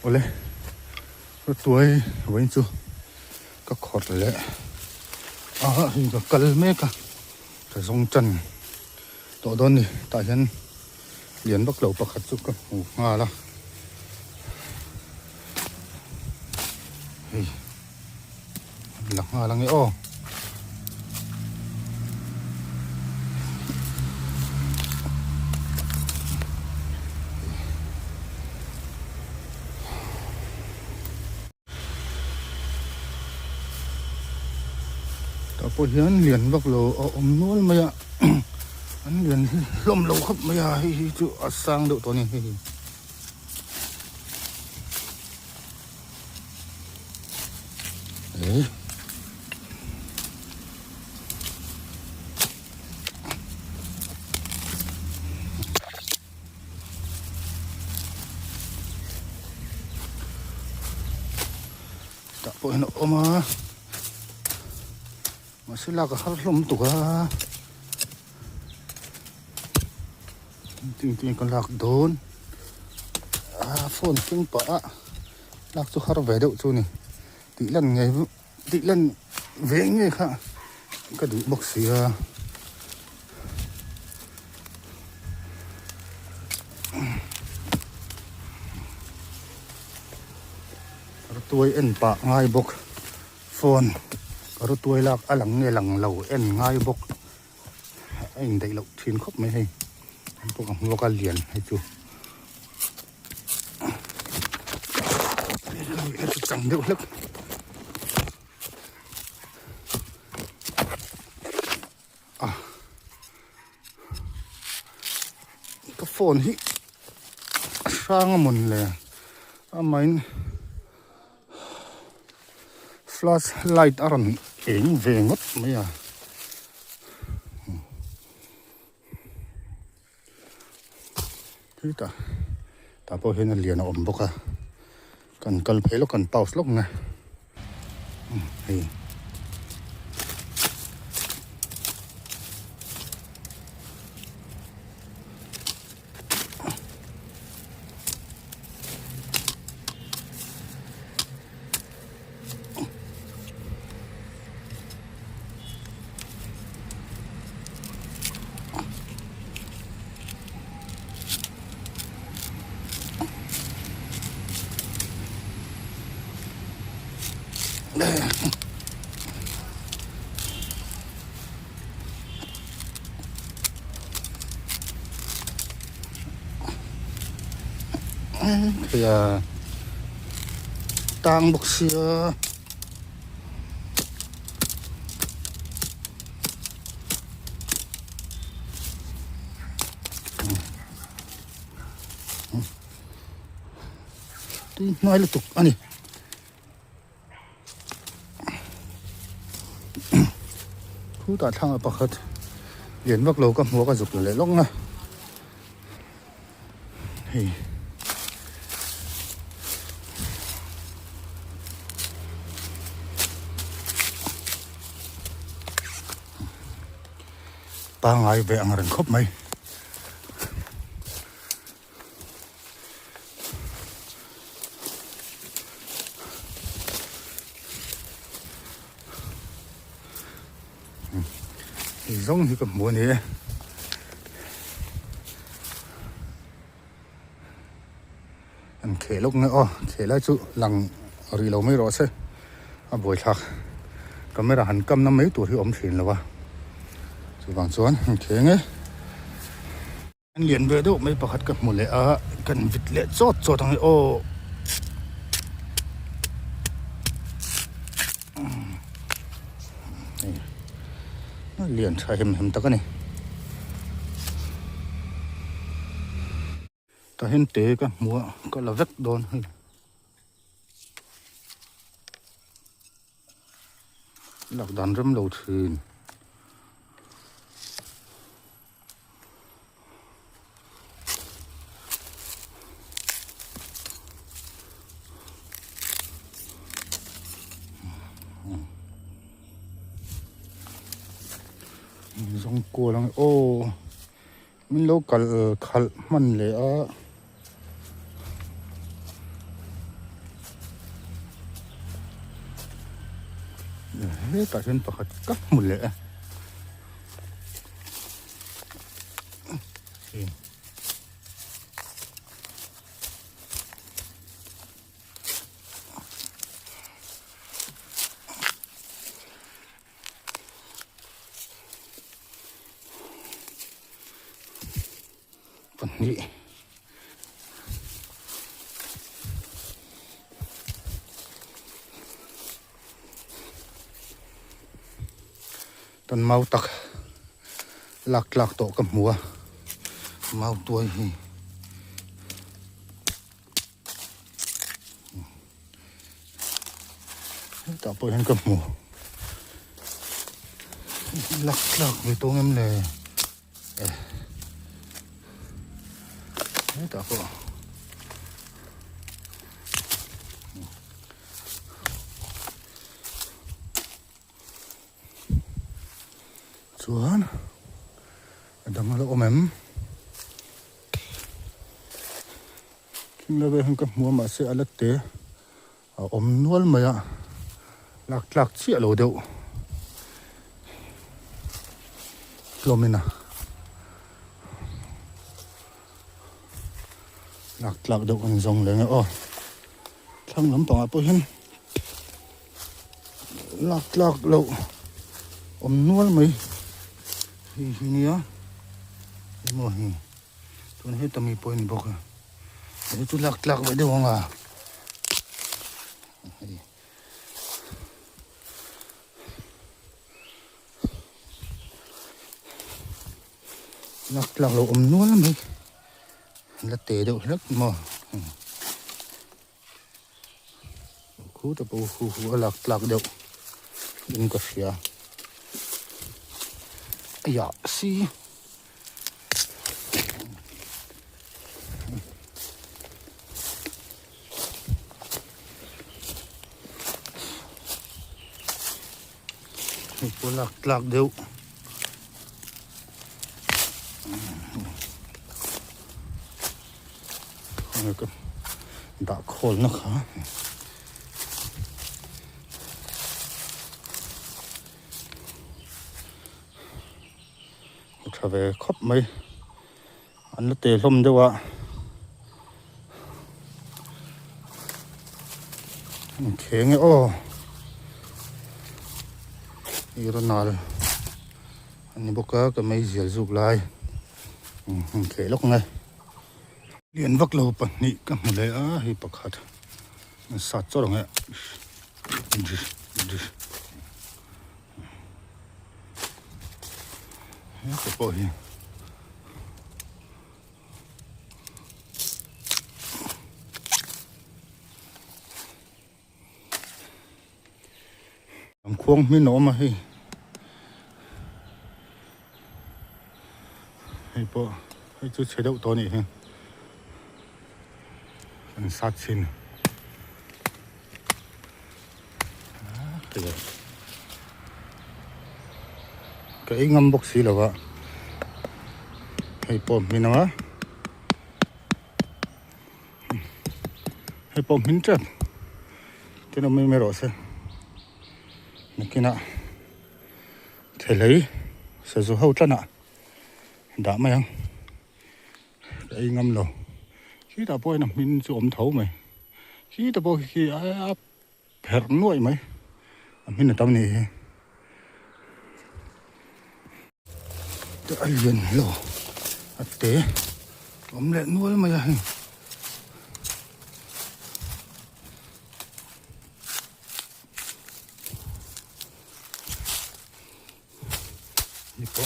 ole Rawtuai với chú các khọt lệ hình cái cල් mê cả cái dòng chân tổ đôn đi tại hiện liền bắt đầu bắt hạt chú các ngủ nga là lặng nga lặng nghe ô Put yan liền bak lo nuol maya an liền lom lo khap maya hi chu asang do to ni hi eh ta po no oma sila ka halom to ka ting kan lak don phone ting pa lak chu har ve do chu ni ti lan ve nge kha ka du box sia Rawtuai en pa ngai bok phone Rawtuai lak alang nghe lằng lầu en ngay bốc anh đẩy lộc thiên khóc mấy hay anh bốc bằng vô ca liền hay chú chẳng được lắm cái phone hi sang một lè máy flashlight aron eng ve ngot mai à thế ta po hen liền om boka kan kal phelo kan pause lok na hey thì tang bốc xia thì nói là tục anh khu ta thang ở bậc hết liền bậc lầu cầm mua cái dục lại lóc nè thì ba ngày về ăn rừng khóc mày thì giống như cái mùa này anh kể lúc nữa kể lại chú lằng rì lâu mấy rồi xe buổi thạc camera hành cam năm mấy tuổi thì ống thuyền là ba chú bằng xuống thế nghe anh liền về đâu mấy bác cặp một lẽ cần vịt lẽ chót cho thằng ấy nó liền chạy hầm ta cái này ta hiện tế cái mua cái là vết đòn lạc đàn râm lầu thuyền dòng cua lăng mình lâu cả khal man lệ Hết cả trên bậc cấp một lệ. Còn gì? Tuần mau tắc lạc tổ cầm mùa mau tuổi tạo bồi hơn cầm mùa lạc với tô em lề tạo bồi chuan đâm lỗ mềm khi là về hơn cầm mùa mà sẽ lật té ôm nuôi mày ạ lạc chia lỗ đậu lô mình à lạc đậu còn rồng lên nữa thằng lắm tỏng bôi hen lạc lỗ ôm nuôi mày hi nhá mua hi tôi hết tầm point bọc à để tôi lạc vậy đâu không à lạc lộ ôm nuôi lắm mày là tệ đâu rất mà khu tập khu lạc đậu đừng có xia dạ xí có lạc đậu đã khổ nó khá trở về khóc mấy anh nó tê lông đâu ạ khế nghe ý rồi nào anh bốc cái mấy dĩa dục lại khế lúc này liền vắt lâu bẩn nị cầm lấy hi bạc hạt sạt cho đồng ạ cái bội làm khuôn mới nổ mà hay bộ hay chút chế đậu to này ha phần sát xin cái ngâm bốc xí là vậy hay bom mình nó hay bom mình chết cái nó mới rõ xem cái nọ thể lấy sử dụng hậu chân ạ đã mày không cái ngâm lồ khi ta bôi nằm mình ôm thấu mày khi ta bôi khi áp hẹp nuôi mày mình là tao này ta liền lồ tế ôm lên nuôi mày à đi bỏ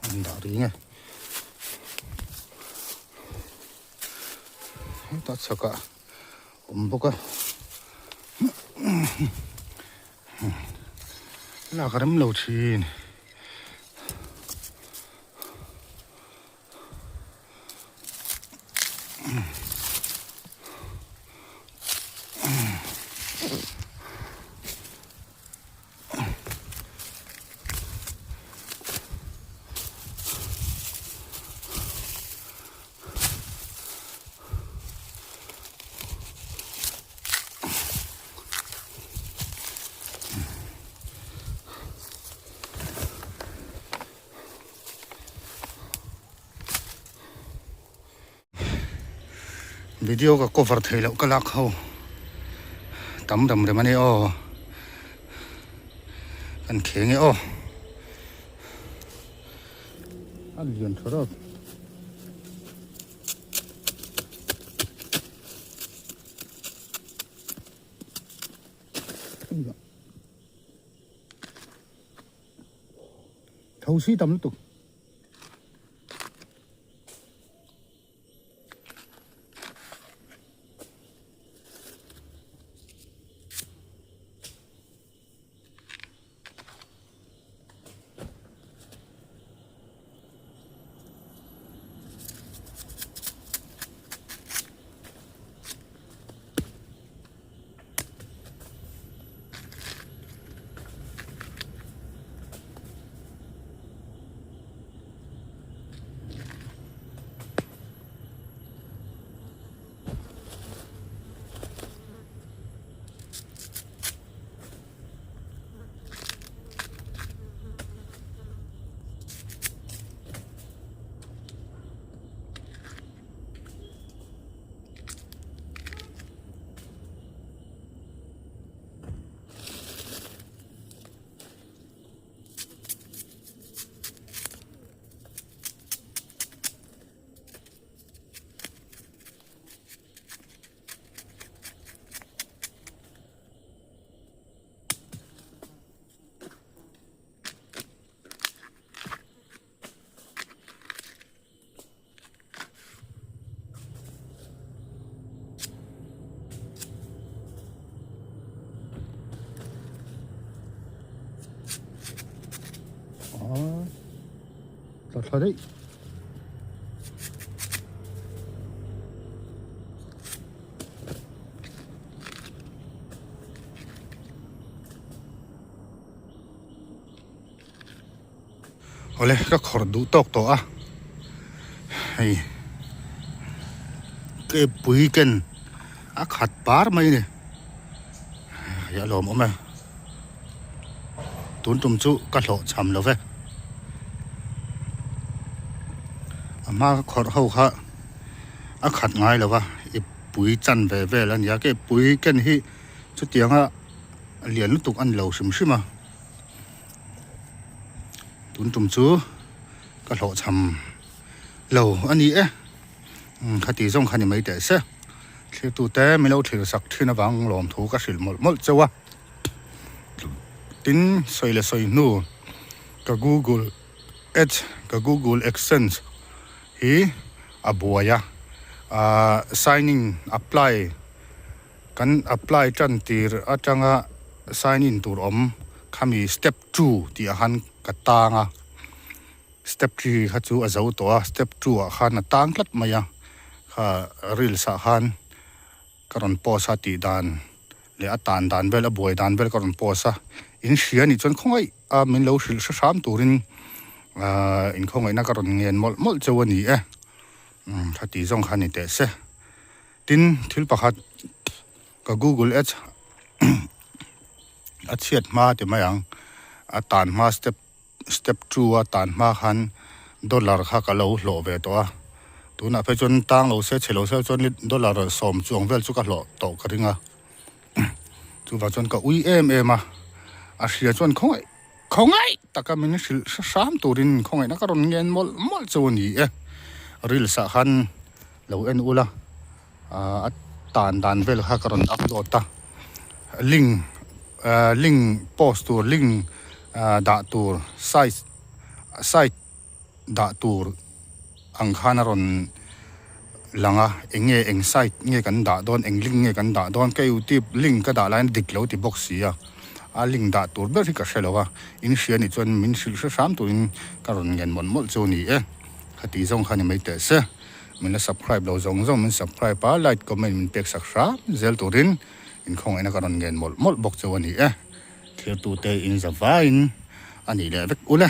anh đảo đi nghe ta sợ cả bốc á là cái đấm lầu chín video ka cover thei lo ka lak ho tam dam re mani o kan khenge o an lian thora thâu xí tầm tục thôi đấy ole ka khawrh duh tawk tawh a hei ke pui ken a khat par mai ni ya lom ome tun tum chu ka hlo cham lo ve ama khawrh ho kha a khat ngai lo wa i pui chan ve ve lan ya ke pui ken hi chu tianga lian lu tuk an lo sim sima tun tum chu ka hlo cham lo ani e khati zong khani mai te se thil tu te mi lo thil sak thina wang lom thu ka sil mol mol chawa tin soi le soi nu ka Google Ads ka Google AdSense hi abuaya signing apply kan apply chan tir atanga sign in tur om khami step 2 ti a han ka tanga step 3 kha chu a zo to step 2 a khan a tang tlat maya kha ril sa khan karon posa ti dan le atan dan bel a boy dan bel karon posa in hria ni chon khongai a min lo hril sam turin in khongai na karon ngen mol mol chawani e thati zong khani te se tin thil pakhat ka Google Ads a chiat ma te mayang a tan ma step 2 a tan ma khan dollar kha ka lo hlo ve to a tuna phe chon tang lo se chelo se chon dollar som chuang vel chu ka hlo to ka ringa chu wa chon ka ui em a hria chon khongai taka min sil sam turin khongai na karon ngen mol mol chawani e ril sa khan lo en ula a tan dan vel kha karon upload ta link post tur link da tur site da tur ang khanaron langa eng site nge kan da don eng link nge kan da don ke youtube link ka da line dik lo ti box ya a link da tur ber ka shelowa in hria ni chon min sil sam turin karon ngen mon mol choni e khati zong khani mai te se min la subscribe lo zong min subscribe pa like comment min pek sakra zel turin in khong ena karon ngen mol bok chawani e thil tu te in za vain ani le vek ule